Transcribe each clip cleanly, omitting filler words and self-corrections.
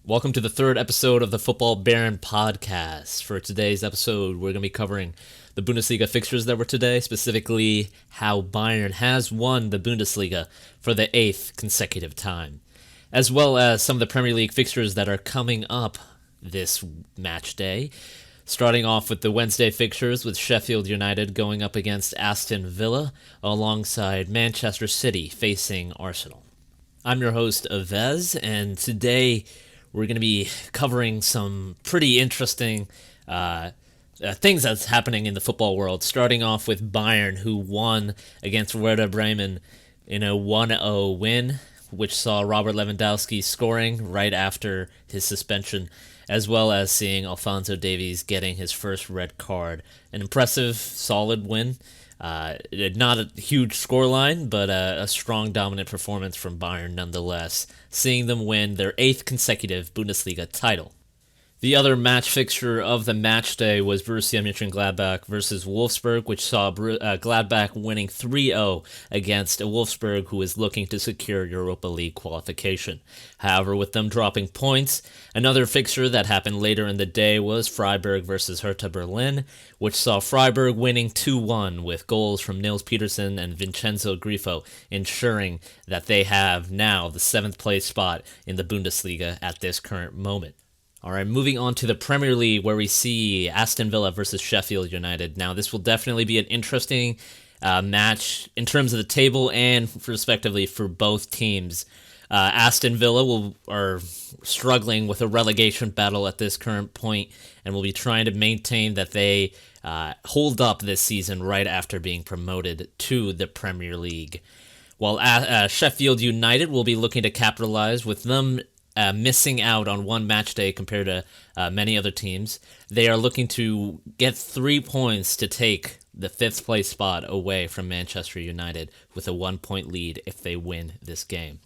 Welcome to the third episode of the Football Baron podcast. For today's episode, we're going to be covering the Bundesliga fixtures that were today, specifically how Bayern has won the Bundesliga for the 8th consecutive time, as well as some of the Premier League fixtures that are coming up this match day. Starting off with the Wednesday fixtures with Sheffield United going up against Aston Villa, alongside Manchester City facing Arsenal. I'm your host, Avez, and today we're going to be covering some pretty interesting things that's happening in the football world, starting off with Bayern, who won against Werder Bremen in a 1-0 win, which saw Robert Lewandowski scoring right after his suspension, as well as seeing Alphonso Davies getting his first red card. An impressive, solid win. Not a huge scoreline, but a strong, dominant performance from Bayern nonetheless, seeing them win their 8th consecutive Bundesliga title. The other match fixture of the match day was Borussia Mönchengladbach versus Wolfsburg, which saw Gladbach winning 3-0 against a Wolfsburg who is looking to secure Europa League qualification. However, with them dropping points, another fixture that happened later in the day was Freiburg versus Hertha Berlin, which saw Freiburg winning 2-1 with goals from Nils Petersen and Vincenzo Grifo, ensuring that they have now the 7th place spot in the Bundesliga at this current moment. All right, moving on to the Premier League, where we see Aston Villa versus Sheffield United. Now, this will definitely be an interesting match in terms of the table and respectively for both teams. Aston Villa are struggling with a relegation battle at this current point and will be trying to maintain that they hold up this season right after being promoted to the Premier League. While Sheffield United will be looking to capitalize with them missing out on one match day compared to many other teams. They are looking to get 3 points to take the 5th place spot away from Manchester United with a 1-point lead if they win this game.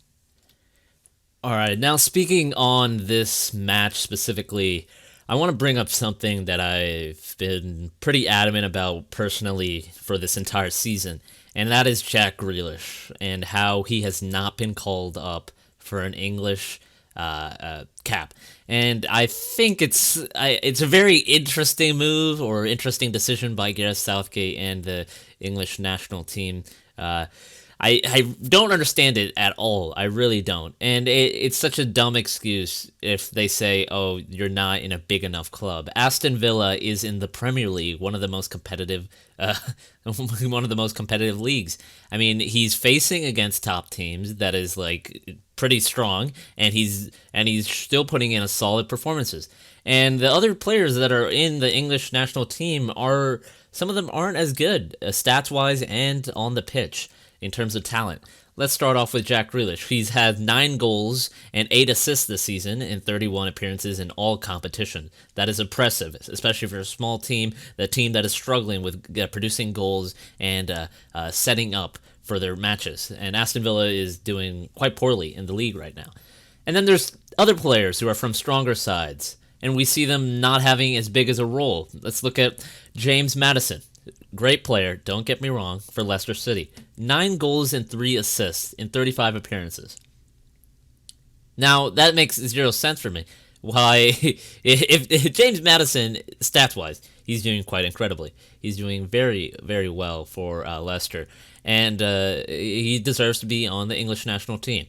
All right, now speaking on this match specifically, I want to bring up something that I've been pretty adamant about personally for this entire season, and that is Jack Grealish and how he has not been called up for an English cap. And I think it's a very interesting move or interesting decision by Gareth Southgate and the English national team. I don't understand it at all. I really don't. And it's such a dumb excuse if they say, oh, you're not in a big enough club. Aston Villa is in the Premier League, one of the most competitive leagues. I mean, he's facing against top teams that is like pretty strong, and he's still putting in a solid performances. And the other players that are in the English national team some of them aren't as good, stats-wise and on the pitch in terms of talent. Let's start off with Jack Grealish. He's had 9 goals and 8 assists this season in 31 appearances in all competition. That is impressive, especially for a small team, the team that is struggling with producing goals and setting up for their matches. And Aston Villa is doing quite poorly in the league right now. And then there's other players who are from stronger sides, and we see them not having as big as a role. Let's look at James Madison. Great player, don't get me wrong, for Leicester City. 9 goals and 3 assists in 35 appearances. Now, that makes 0 sense for me. Why, if James Madison, stats-wise, he's doing quite incredibly. He's doing very, very well for Leicester, and he deserves to be on the English national team.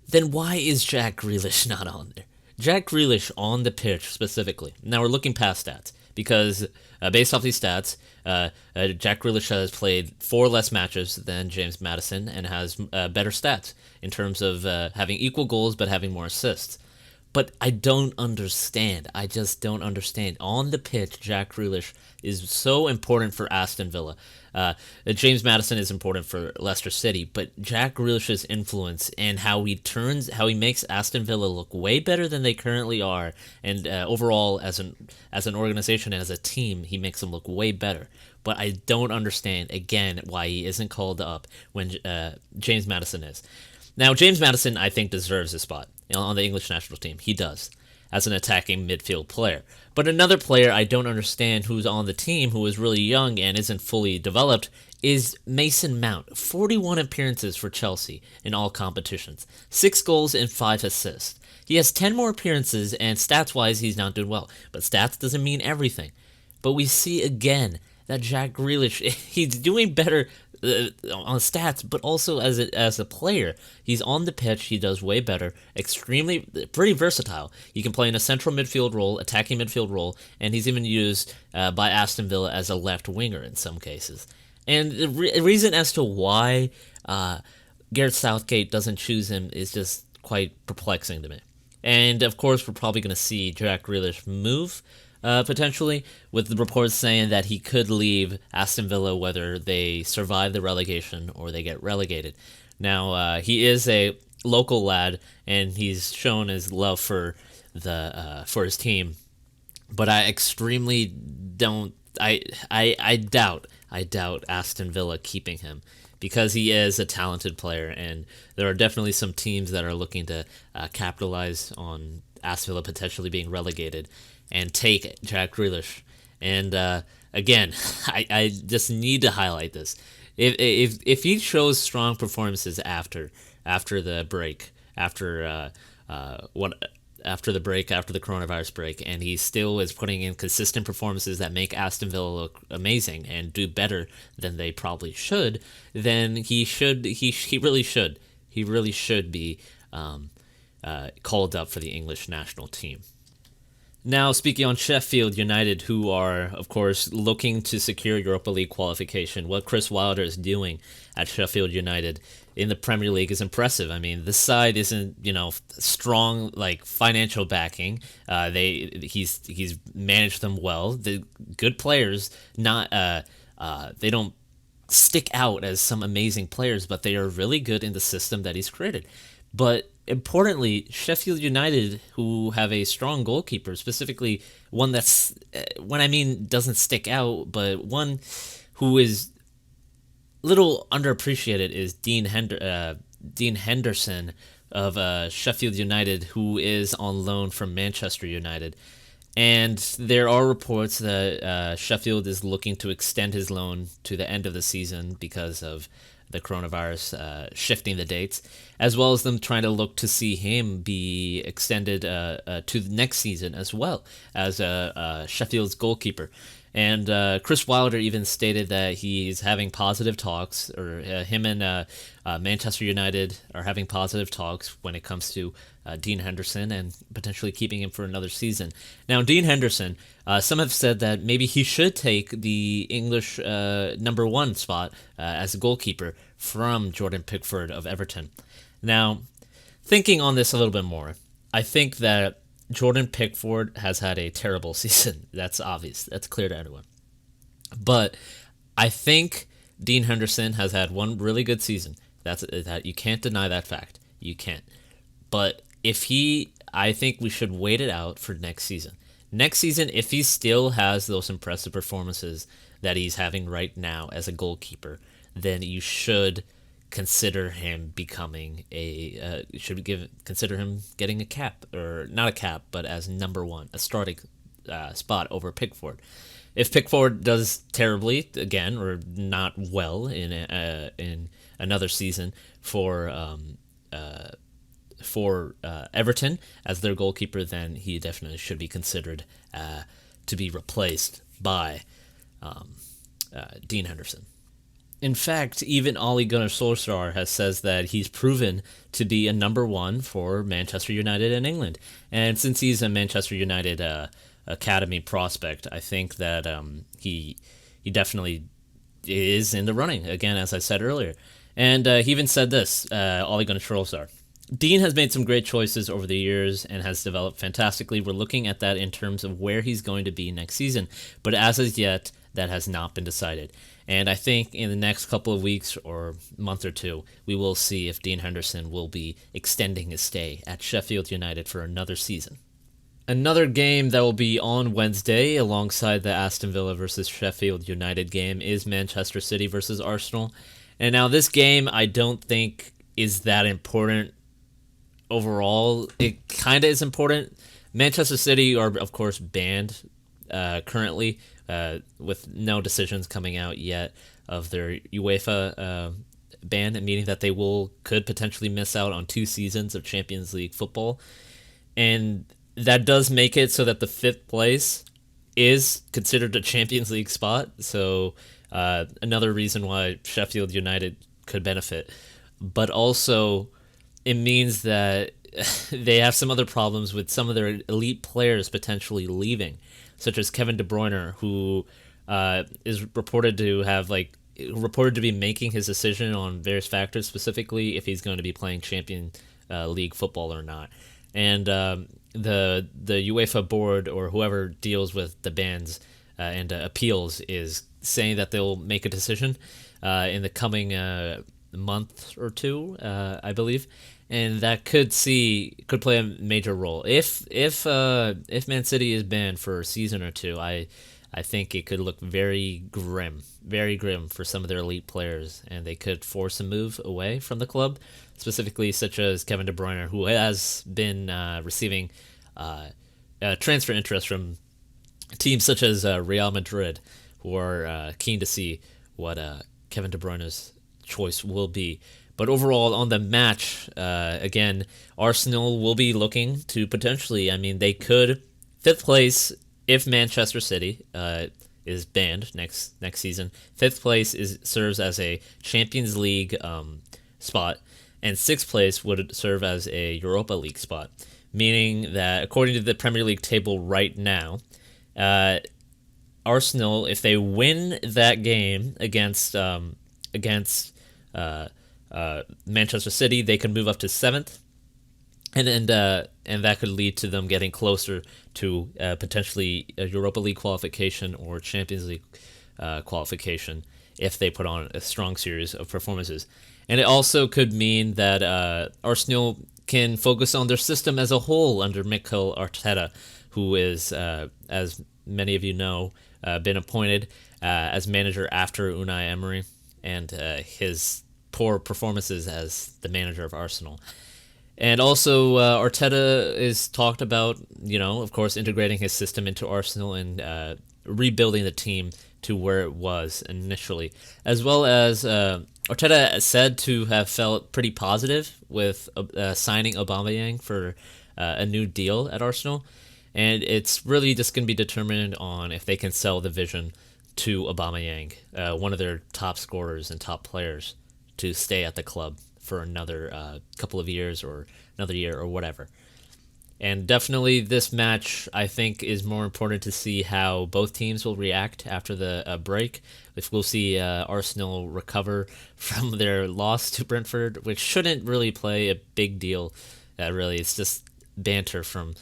Then why is Jack Grealish not on there? Jack Grealish on the pitch, specifically. Now, we're looking past stats, because based off these stats, Jack Grealish has played 4 less matches than James Madison and has better stats in terms of having equal goals but having more assists. But I don't understand. I just don't understand. On the pitch, Jack Grealish is so important for Aston Villa. James Madison is important for Leicester City, but Jack Grealish's influence and how he makes Aston Villa look way better than they currently are, and overall as an organization and as a team, he makes them look way better. But I don't understand again why he isn't called up when James Madison is. Now, James Madison, I think, deserves a spot on the English national team. He does, as an attacking midfield player. But another player I don't understand who's on the team, who is really young and isn't fully developed, is Mason Mount. 41 appearances for Chelsea in all competitions. 6 goals and 5 assists. He has 10 more appearances, and stats-wise, he's not doing well. But stats doesn't mean everything. But we see again that Jack Grealish, he's doing better on stats, but also as a player. He's on the pitch, he does way better, pretty versatile. He can play in a central midfield role, attacking midfield role, and he's even used by Aston Villa as a left winger in some cases. And the reason as to why Gareth Southgate doesn't choose him is just quite perplexing to me. And of course, we're probably going to see Jack Grealish move, potentially, with the reports saying that he could leave Aston Villa whether they survive the relegation or they get relegated. Now, he is a local lad, and he's shown his love for his team. But I extremely don't. I doubt Aston Villa keeping him, because he is a talented player, and there are definitely some teams that are looking to capitalize on Aston Villa potentially being relegated and take Jack Grealish. And again, I just need to highlight this. If he shows strong performances after the break, after the coronavirus break, and he still is putting in consistent performances that make Aston Villa look amazing and do better than they probably should, then he really should be called up for the English national team. Now, speaking on Sheffield United, who are, of course, looking to secure Europa League qualification, what Chris Wilder is doing at Sheffield United in the Premier League is impressive. I mean, this side isn't, strong, like, financial backing. He's managed them well. The good players, they don't stick out as some amazing players, but they are really good in the system that he's created. But importantly, Sheffield United, who have a strong goalkeeper, specifically one that's, when I mean doesn't stick out, but one who is little underappreciated, is Dean Henderson of Sheffield United, who is on loan from Manchester United. And there are reports that Sheffield is looking to extend his loan to the end of the season because of the coronavirus shifting the dates, as well as them trying to look to see him be extended to the next season as well as Sheffield's goalkeeper. And Chris Wilder even stated that he's having positive talks, or him and Manchester United are having positive talks when it comes to Dean Henderson and potentially keeping him for another season. Now, Dean Henderson, some have said that maybe he should take the English number one spot as a goalkeeper from Jordan Pickford of Everton. Now, thinking on this a little bit more, I think that Jordan Pickford has had a terrible season. That's obvious. That's clear to anyone. But I think Dean Henderson has had one really good season. That you can't deny that fact. You can't. But I think we should wait it out for next season. Next season, if he still has those impressive performances that he's having right now as a goalkeeper, then you should consider him becoming consider him getting a cap, or not a cap, but as number one, a starting spot over Pickford. If Pickford does terribly again, or not well in another season for Everton as their goalkeeper, then he definitely should be considered to be replaced by Dean Henderson. In fact, even Ole Gunnar Solskjaer says that he's proven to be a number one for Manchester United in England. And since he's a Manchester United academy prospect, I think that he definitely is in the running, again, as I said earlier. And he even said this, Ole Gunnar Solskjaer: Dean has made some great choices over the years and has developed fantastically. We're looking at that in terms of where he's going to be next season. But as of yet, that has not been decided. And I think in the next couple of weeks or month or two, we will see if Dean Henderson will be extending his stay at Sheffield United for another season. Another game that will be on Wednesday alongside the Aston Villa versus Sheffield United game is Manchester City versus Arsenal. And now this game I don't think is that important overall. It kind of is important. Manchester City are, of course, banned currently, with no decisions coming out yet of their UEFA ban, meaning that they could potentially miss out on 2 seasons of Champions League football. and that does make it so that the fifth place is considered a Champions League spot. So another reason why Sheffield United could benefit. But also, it means that they have some other problems with some of their elite players potentially leaving, such as Kevin De Bruyne, who is reported to be making his decision on various factors, specifically if he's going to be playing Champions League football or not. And the UEFA board or whoever deals with the bans and appeals is saying that they'll make a decision in the coming month or two, I believe, and that could play a major role. If Man City is banned for a season or two, I think it could look very grim for some of their elite players, and they could force a move away from the club, specifically such as Kevin De Bruyne, who has been receiving transfer interest from teams such as Real Madrid, who are keen to see what Kevin De Bruyne's choice will be. But overall, on the match, again, Arsenal will be looking to potentially, they could, fifth place if Manchester City is banned next season. Fifth place serves as a Champions League spot, and sixth place would serve as a Europa League spot, meaning that according to the Premier League table right now, Arsenal, if they win that game against Manchester City, they can move up to seventh, and that could lead to them getting closer to potentially a Europa League qualification or Champions League qualification if they put on a strong series of performances. And it also could mean that Arsenal can focus on their system as a whole under Mikel Arteta, who is, as many of you know, been appointed as manager after Unai Emery and his poor performances as the manager of Arsenal. And also, Arteta is talked about, of course, integrating his system into Arsenal and rebuilding the team to where it was initially, as well as Arteta is said to have felt pretty positive with signing Aubameyang for a new deal at Arsenal, and it's really just going to be determined on if they can sell the vision to Aubameyang, one of their top scorers and top players, to stay at the club for another couple of years or another year or whatever. And definitely this match, I think, is more important to see how both teams will react after the break. If we'll see Arsenal recover from their loss to Brentford, which shouldn't really play a big deal. Really, it's just banter from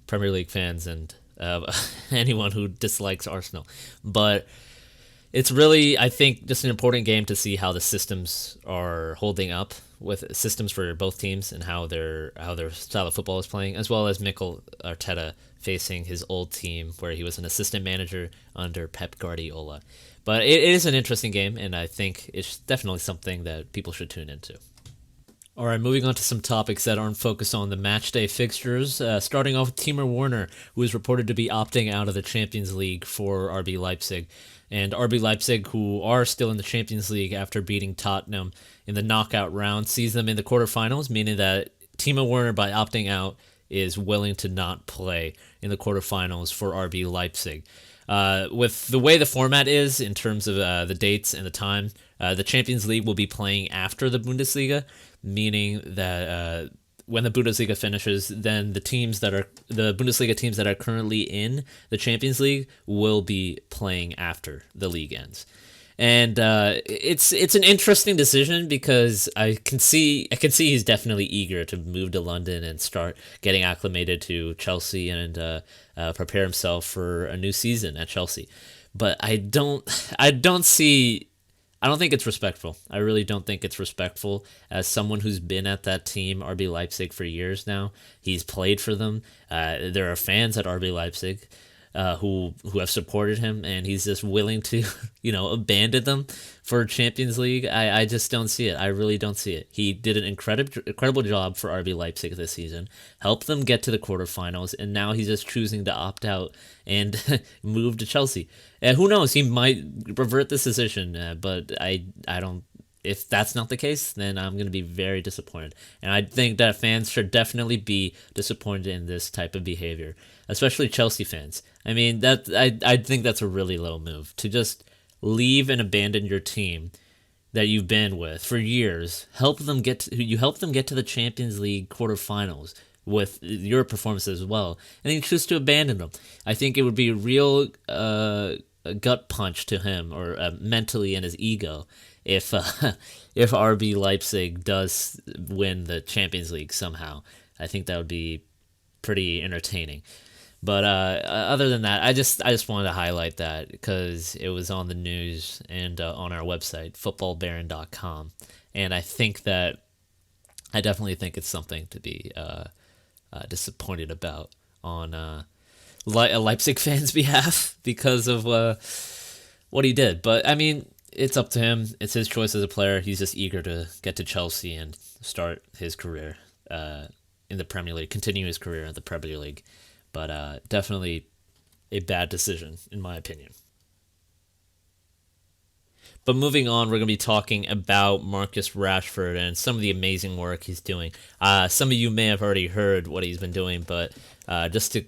Premier League fans and anyone who dislikes Arsenal. But it's really, I think, just an important game to see how the systems are holding up, with systems for both teams and how their style of football is playing, as well as Mikel Arteta facing his old team where he was an assistant manager under Pep Guardiola. But it is an interesting game, and I think it's definitely something that people should tune into. All right, moving on to some topics that aren't focused on the matchday fixtures. Starting off with Timo Werner, who is reported to be opting out of the Champions League for RB Leipzig. And RB Leipzig, who are still in the Champions League after beating Tottenham in the knockout round, sees them in the quarterfinals, meaning that Timo Werner, by opting out, is willing to not play in the quarterfinals for RB Leipzig. With the way the format is in terms of the dates and the time, the Champions League will be playing after the Bundesliga, meaning that when the Bundesliga finishes, then the Bundesliga teams that are currently in the Champions League will be playing after the league ends. And it's an interesting decision because I can see he's definitely eager to move to London and start getting acclimated to Chelsea and prepare himself for a new season at Chelsea. But I don't think it's respectful. I really don't think it's respectful as someone who's been at that team, RB Leipzig, for years now. He's played for them. There are fans at RB Leipzig who have supported him, and he's just willing to, abandon them for Champions League. I just don't see it. I really don't see it. He did an incredible job for RB Leipzig this season, helped them get to the quarterfinals, and now he's just choosing to opt out and move to Chelsea. Who knows? He might revert this decision, but I don't if that's not the case, then I'm going to be very disappointed. And I think that fans should definitely be disappointed in this type of behavior, especially Chelsea fans. I mean, I think that's a really low move to just leave and abandon your team that you've been with for years. You help them get to the Champions League quarterfinals with your performance as well, and then you choose to abandon them. I think it would be a real a gut punch to him, or mentally in his ego, if if RB Leipzig does win the Champions League somehow. I think that would be pretty entertaining. But other than that, I just wanted to highlight that because it was on the news and on our website, footballbaron.com. And I definitely think it's something to be disappointed about on a Leipzig fans' behalf because of what he did. But I mean, it's up to him. It's his choice as a player. He's just eager to get to Chelsea and start his career in the Premier League, continue his career in the Premier League. But definitely a bad decision, in my opinion. But moving on, we're going to be talking about Marcus Rashford and some of the amazing work he's doing. Some of you may have already heard what he's been doing, but just to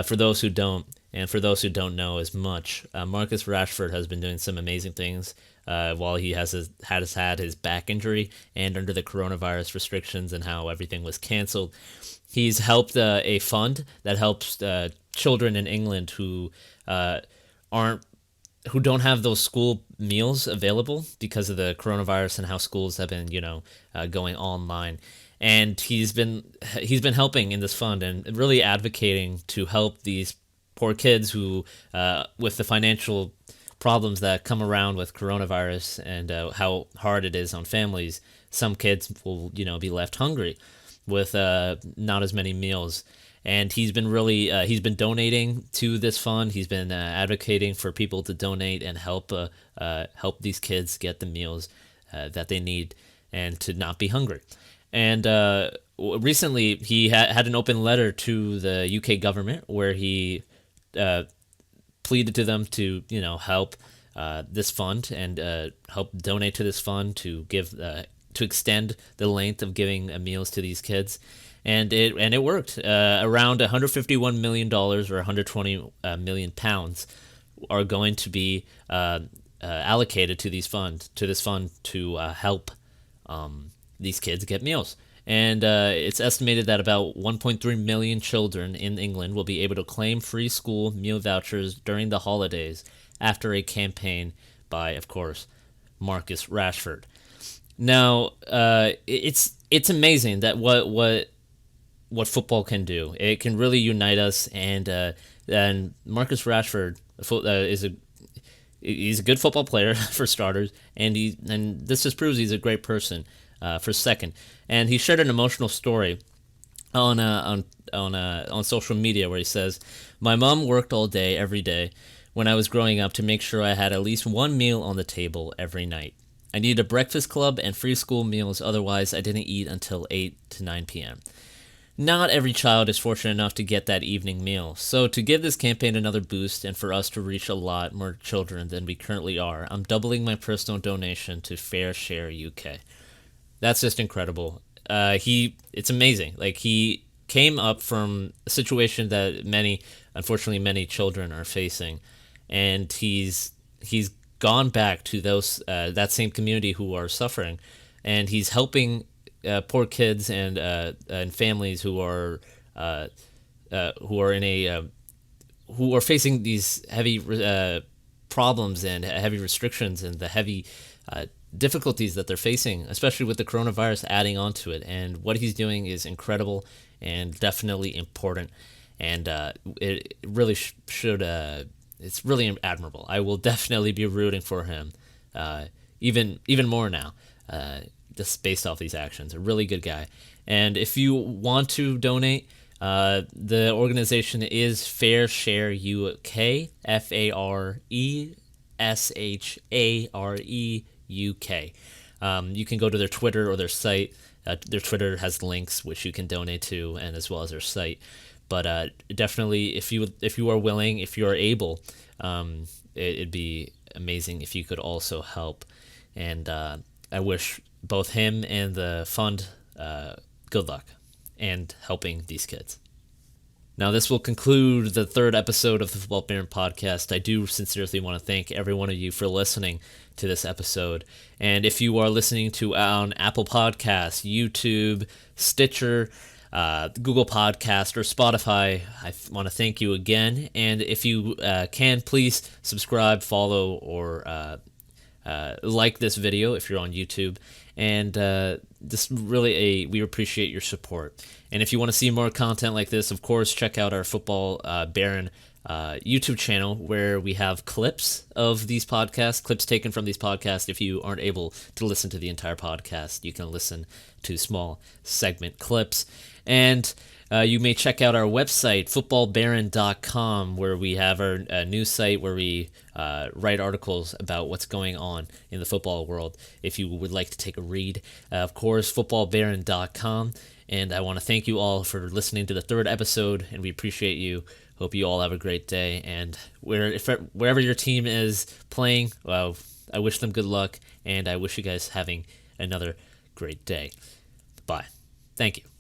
for those who don't, and for those who don't know as much, Marcus Rashford has been doing some amazing things while he has had his back injury and under the coronavirus restrictions and how everything was canceled. He's helped a fund that helps children in England who don't have those school meals available because of the coronavirus and how schools have been, going online. And he's been helping in this fund and really advocating to help these poor kids who, with the financial problems that come around with coronavirus and how hard it is on families. Some kids will, be left hungry with not as many meals. And he's been donating to this fund. He's been advocating for people to donate and help these kids get the meals that they need and to not be hungry. And recently, he had an open letter to the UK government where he pleaded to them to help this fund and help donate to this fund to give to extend the length of giving meals to these kids. And it worked. Around $151 million or 120 million pounds are going to be allocated to this fund to help these kids get meals. And it's estimated that about 1.3 million children in England will be able to claim free school meal vouchers during the holidays after a campaign by, of course, Marcus Rashford. Now, it's amazing that what football can do. It can really unite us, and Marcus Rashford he's a good football player for starters, and this just proves he's a great person for second. And he shared an emotional story on social media where he says, "My mom worked all day every day when I was growing up to make sure I had at least one meal on the table every night. I needed a breakfast club and free school meals, otherwise I didn't eat until 8 to 9 p.m. Not every child is fortunate enough to get that evening meal, so to give this campaign another boost and for us to reach a lot more children than we currently are, I'm doubling my personal donation to Fair Share UK." That's just incredible. It's amazing. Like, he came up from a situation that unfortunately many children are facing, and he's gone back to those that same community who are suffering, and he's helping poor kids and families who are facing these heavy problems and heavy restrictions and the heavy difficulties that they're facing, especially with the coronavirus adding on to it. And what he's doing is incredible and definitely important, and it really should. It's really admirable. I will definitely be rooting for him, even more now. Just based off these actions. A really good guy. And if you want to donate, the organization is Fair Share UK, FARESHARE UK. You can go to their Twitter or their site. Their Twitter has links which you can donate to, and as well as their site. But definitely, if you are willing, if you are able, it'd be amazing if you could also help. And I wish both him and the fund good luck and helping these kids. Now, this will conclude the third episode of the Football Baron podcast. I do sincerely want to thank every one of you for listening to this episode. And if you are listening to on Apple Podcasts, YouTube, Stitcher, Google Podcast, or Spotify, I want to thank you again. And if you can, please subscribe, follow, or like this video if you're on YouTube. And we appreciate your support. And if you want to see more content like this, of course, check out our Football Baron YouTube channel, where we have clips of these podcasts, clips taken from these podcasts. If you aren't able to listen to the entire podcast, you can listen to small segment clips. And you may check out our website, footballbaron.com, where we have our news site where we write articles about what's going on in the football world, if you would like to take a read. Of course, footballbaron.com. And I want to thank you all for listening to the third episode, and we appreciate you. Hope you all have a great day. And wherever your team is playing, well, I wish them good luck, and I wish you guys having another great day. Bye. Thank you.